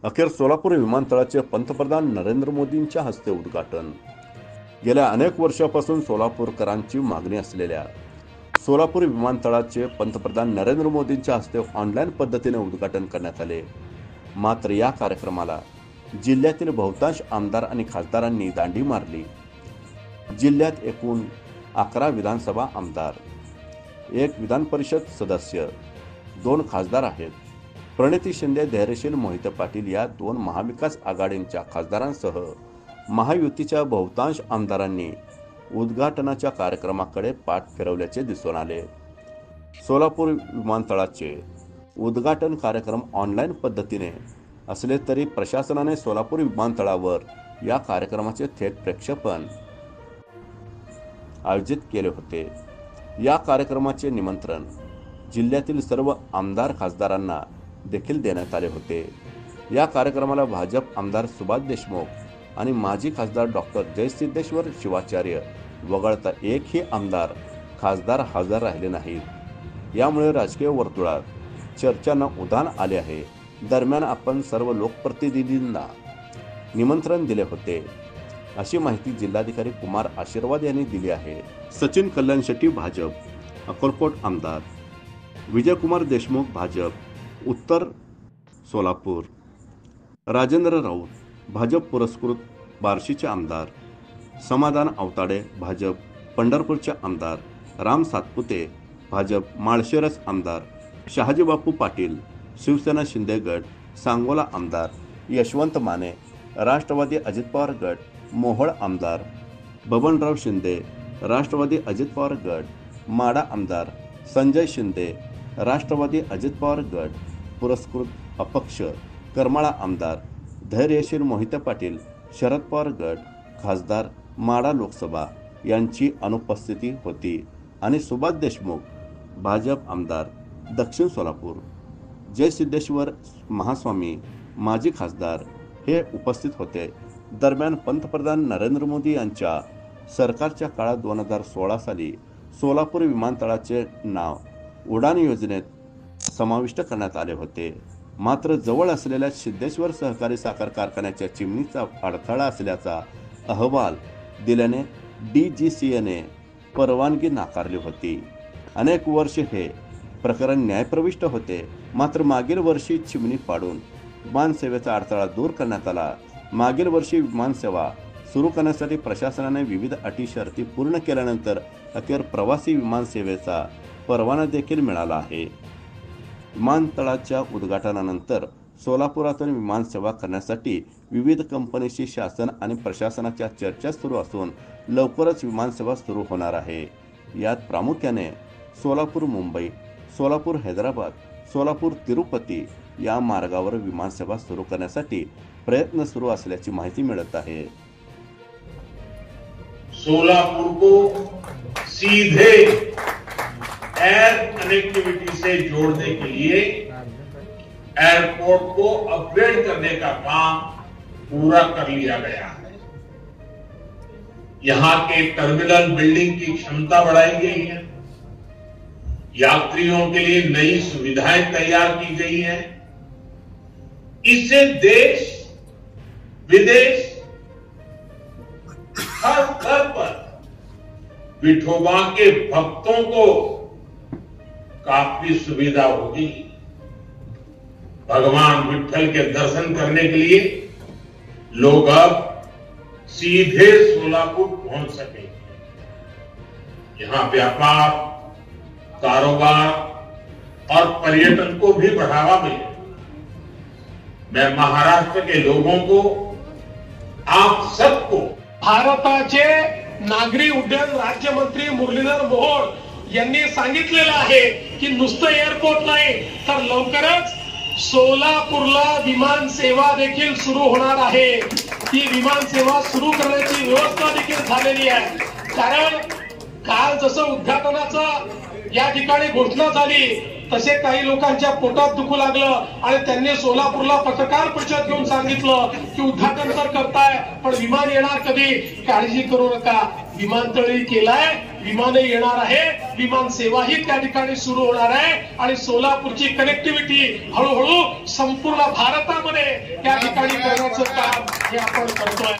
अखेर सोलापूर विमानतळाचे पंतप्रधान नरेंद्र मोदींच्या हस्ते उद्घाटन। गेल्या अनेक वर्षापासून सोलापूरकरांची मागणी असलेल्या सोलापूर विमानतळाचे पंतप्रधान नरेंद्र मोदींच्या हस्ते ऑनलाईन पद्धतीने उद्घाटन करण्यात आले। मात्र या कार्यक्रमाला जिल्ह्यातील बहुतांश आमदार आणि खासदारांनी दांडी मारली। जिल्ह्यात एकूण 11 विधानसभा आमदार, 1 विधान परिषद सदस्य, 2 खासदार आहेत। प्रणिती शिंदे, धैर्यशील मोहिते पाटील या 2 महाविकास आघाडीच्या खासदारांसह महायुतीच्या बहुतांश आमदारांनी उद्घाटनाच्या कार्यक्रमाकडे पाठ फिरवल्याचे दिसून आले। सोलापूर विमानतळाचे उद्घाटन कार्यक्रम ऑनलाईन पद्धतीने असले तरी प्रशासनाने सोलापूर विमानतळावर या कार्यक्रमाचे थेट प्रक्षेपण आयोजित केले होते। या कार्यक्रमाचे निमंत्रण जिल्ह्यातील सर्व आमदार खासदारांना देखील देण्यात आले होते। या कार्यक्रमाला भाजप आमदार सुभाष देशमुख आणि माजी खासदार डॉक्टर जयसिद्धेश्वर शिवाचार्य वगळता एकही आमदार खासदार हजर राहिले नाहीत। यामुळे राजकीय वर्तुळात चर्चांना उधाण आले आहे। दरम्यान आपण सर्व लोकप्रतिनिधींना निमंत्रण दिले होते, अशी माहिती जिल्हाधिकारी कुमार आशीर्वाद यांनी दिली आहे। सचिन कल्याण शेट्टी भाजप, अक्कलकोट आमदार, विजयकुमार देशमुख भाजप, उत्तर सोलापूर, राजेंद्र राऊत भाजप पुरस्कृत बार्शीचे आमदार, समाधान आवताडे भाजप पंढरपूरचे आमदार, राम सातपुते भाजप माळशिरस आमदार, शहाजी बापू पाटील शिवसेना शिंदे गट सांगोला आमदार, यशवंत माने राष्ट्रवादी अजित पवार गट मोहोळ आमदार, बबनराव शिंदे राष्ट्रवादी अजित पवार गट माडा आमदार, संजय शिंदे राष्ट्रवादी अजित पवार गट पुरस्कृत अपक्ष करमाळा आमदार, धैर्यशील मोहिते पाटील शरद पवार गट खासदार माडा लोकसभा यांची अनुपस्थिती होती आणि सुभाष देशमुख भाजप आमदार दक्षिण सोलापूर, जयसिद्धेश्वर महास्वामी माजी खासदार हे उपस्थित होते। दरम्यान पंतप्रधान नरेंद्र मोदी यांच्या सरकारच्या काळात 2016 साली सोलापूर विमानतळाचे नाव उडान योजनेत समाविष्ट करण्यात आले होते। मात्र जवळ असलेल्या सिद्धेश्वर सहकारी साखर कारखान्याच्या चिमणीचा अडथळा असल्याचा अहवाल दिल्याने DGCAने परवानगी नाकारली होती। अनेक वर्षे हे प्रकरण न्यायप्रविष्ट होते। मात्र मागील वर्षी चिमणी पाडून विमानसेवेचा अडथळा दूर करण्यात आला। मागील वर्षी विमानसेवा सुरू करण्यासाठी प्रशासनाने विविध अटी शर्ती पूर्ण केल्यानंतर अखेर प्रवासी विमानसेवेचा परवाना देखील मिळाला आहे। विमानतळाच्या उद्घाटनानंतर सोलापुरातून विमानसेवा करण्यासाठी विविध कंपनीशी शासन आणि प्रशासनाच्या चर्चा सुरू असून लवकरच विमानसेवा सुरू होणार आहे। यात प्रामुख्याने सोलापूर मुंबई, सोलापूर हैदराबाद, सोलापूर तिरुपती या मार्गावर विमानसेवा सुरू करण्यासाठी प्रयत्न सुरू असल्याची माहिती मिळत आहे। सोलापुर को सीधे एयर कनेक्टिविटी से जोड़ने के लिए एयरपोर्ट को अपग्रेड करने का काम पूरा कर लिया गया है। यहां के टर्मिनल बिल्डिंग की क्षमता बढ़ाई गई है, यात्रियों के लिए नई सुविधाएं तैयार की गई हैं। इससे देश विदेश हर घर पर विठोबा के भक्तों को काफी सुविधा होगी। भगवान विठल के दर्शन करने के लिए लोग अब सीधे सोलापुर पहुंच सकेंगे। यहां व्यापार, कारोबार और पर्यटन को भी बढ़ावा मिले। मैं महाराष्ट्र के लोगों को, आप सबको, भारताचे नागरी उड्डयन राज्यमंत्री मुरलीधर मोहोळ यांनी सांगितलेलं आहे की नुसतं एअरपोर्ट नाही तर लवकरच सोलापूरला विमान सेवा देखील सुरू होणार आहे। ती विमान सेवा सुरू करण्याची व्यवस्था देखील झालेली आहे। कारण काल जसं उद्घाटनाचं या ठिकाणी घोषणा झाली तसे काही लोकांच्या पोटात दुखू लागलं आणि त्यांनी सोलापूरला पत्रकार परिषद घेऊन सांगितलं की उद्घाटन तर करताय पण विमान येणार कधी, काळजी करू नका, विमानतळही केलाय, विमान येणार आहे, विमान सेवाही त्या ठिकाणी सुरू होणार आहे आणि सोलापूरची कनेक्टिव्हिटी हळूहळू संपूर्ण भारतामध्ये त्या ठिकाणी करण्याचं काम हे आपण करतोय.